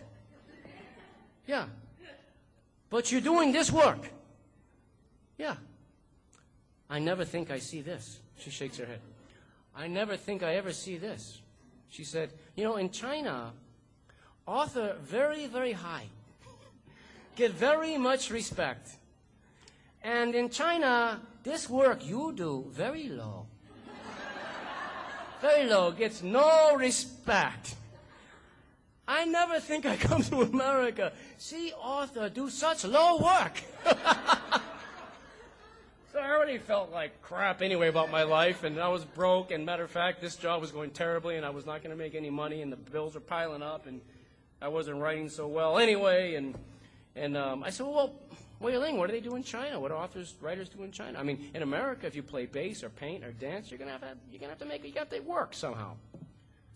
"Yeah." "But you're doing this work?" "Yeah." "I never think I see this." She shakes her head. "I never think I ever see this." She said, "In China, author very, very high, get very much respect. And in China, this work you do very low. Very low, gets no respect. I never think I come to America, see author do such low work." So I already felt like crap anyway about my life, and I was broke, and matter of fact, this job was going terribly, and I was not going to make any money, and the bills were piling up, and I wasn't writing so well anyway, and I said, "Well, Wei Ling, what do they do in China? What do writers do in China? I mean, in America, if you play bass or paint or dance, you're gonna have to work somehow.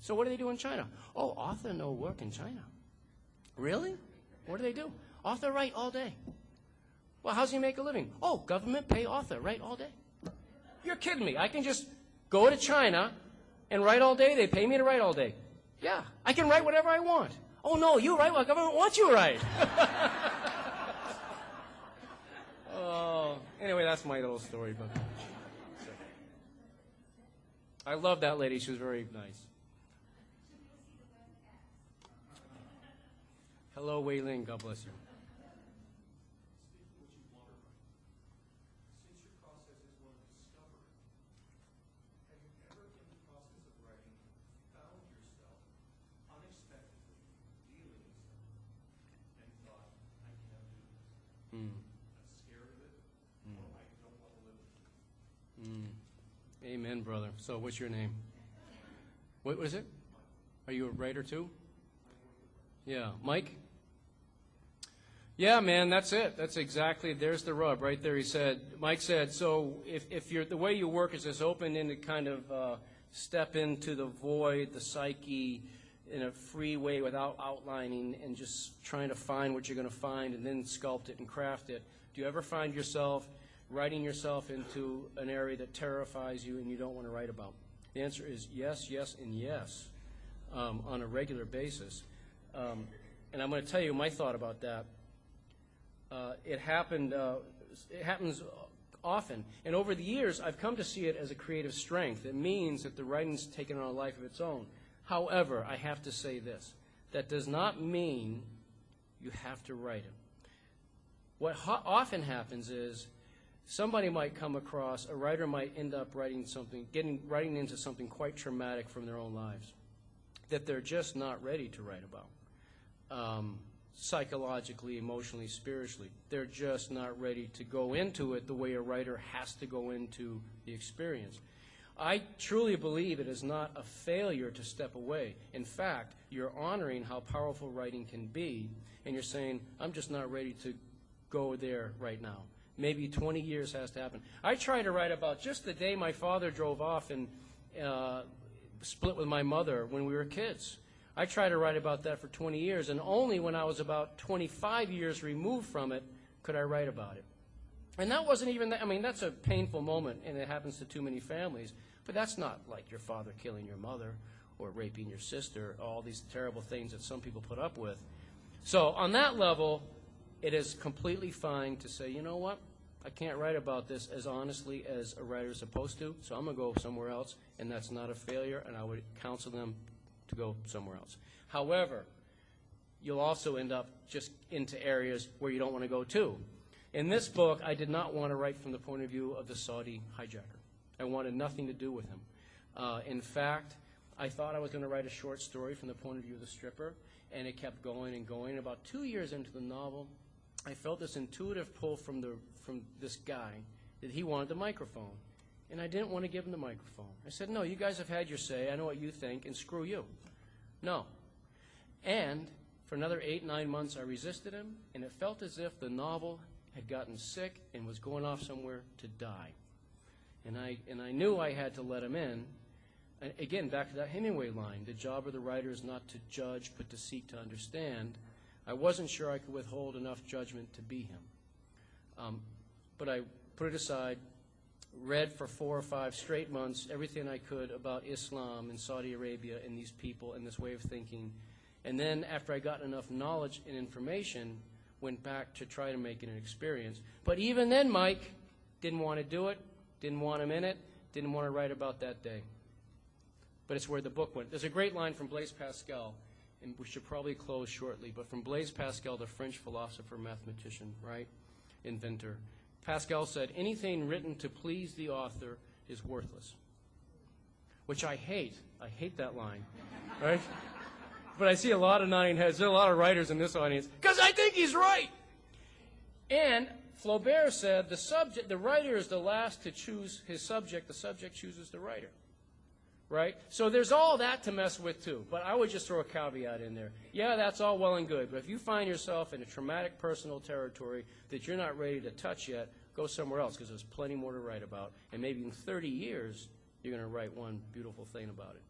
So what do they do in China?" "Oh, author no work in China." "Really? What do they do?" "Author write all day." "Well, how's he make a living?" "Oh, government pay author write all day." "You're kidding me. I can just go to China and write all day. They pay me to write all day." "Yeah, I can write whatever I want." "Oh, no, you write what government wants you to write." Oh, anyway, that's my little story. But I love that lady. She was very nice. Hello, Wei Ling. God bless you. Amen, brother. So what's your name? What was it? Are you a writer too? Yeah. Mike? Yeah, man, that's it. That's exactly, there's the rub right there. Mike said, so if you're, the way you work is this open-ended kind of step into the void, the psyche, in a free way without outlining and just trying to find what you're going to find and then sculpt it and craft it. Do you ever find yourself writing yourself into an area that terrifies you and you don't want to write about? The answer is yes, yes, and yes on a regular basis. And I'm going to tell you my thought about that. It happens often. And over the years, I've come to see it as a creative strength. It means that the writing's taken on a life of its own. However, I have to say this. That does not mean you have to write it. What often happens is somebody might come across, a writer might end up writing into something quite traumatic from their own lives that they're just not ready to write about. Psychologically, emotionally, spiritually. They're just not ready to go into it the way a writer has to go into the experience. I truly believe it is not a failure to step away. In fact, you're honoring how powerful writing can be, and you're saying, I'm just not ready to go there right now. Maybe 20 years has to happen. I try to write about just the day my father drove off and split with my mother when we were kids. I tried to write about that for 20 years, and only when I was about 25 years removed from it could I write about it. And that wasn't even that. I mean, that's a painful moment, and it happens to too many families. But that's not like your father killing your mother or raping your sister, all these terrible things that some people put up with. So on that level, it is completely fine to say, you know what? I can't write about this as honestly as a writer is supposed to, so I'm going to go somewhere else, and that's not a failure, and I would counsel them to go somewhere else. However, you'll also end up just into areas where you don't want to go to. In this book, I did not want to write from the point of view of the Saudi hijacker. I wanted nothing to do with him. In fact, I thought I was going to write a short story from the point of view of the stripper, and it kept going and going. About 2 years into the novel, I felt this intuitive pull from this guy that he wanted the microphone. And I didn't want to give him the microphone. I said, no, you guys have had your say. I know what you think, and screw you. No. And for another 8, 9 months, I resisted him, and it felt as if the novel had gotten sick and was going off somewhere to die. And I knew I had to let him in. And again, back to that Hemingway line, the job of the writer is not to judge, but to seek to understand. I wasn't sure I could withhold enough judgment to be him. But I put it aside, read for 4 or 5 straight months everything I could about Islam and Saudi Arabia and these people and this way of thinking. And then after I got enough knowledge and information, went back to try to make it an experience. But even then, Mike didn't want to do it, didn't want him in it, didn't want to write about that day. But it's where the book went. There's a great line from Blaise Pascal, and we should probably close shortly, but from Blaise Pascal, the French philosopher, mathematician, right, inventor. Pascal said, anything written to please the author is worthless, which I hate. I hate that line, right? But I see a lot of nodding heads. There are a lot of writers in this audience, because I think he's right. And Flaubert said the writer is the last to choose his subject. The subject chooses the writer, right? So there's all that to mess with, too. But I would just throw a caveat in there. Yeah, that's all well and good. But if you find yourself in a traumatic personal territory that you're not ready to touch yet, go somewhere else, because there's plenty more to write about. And maybe in 30 years, you're going to write one beautiful thing about it.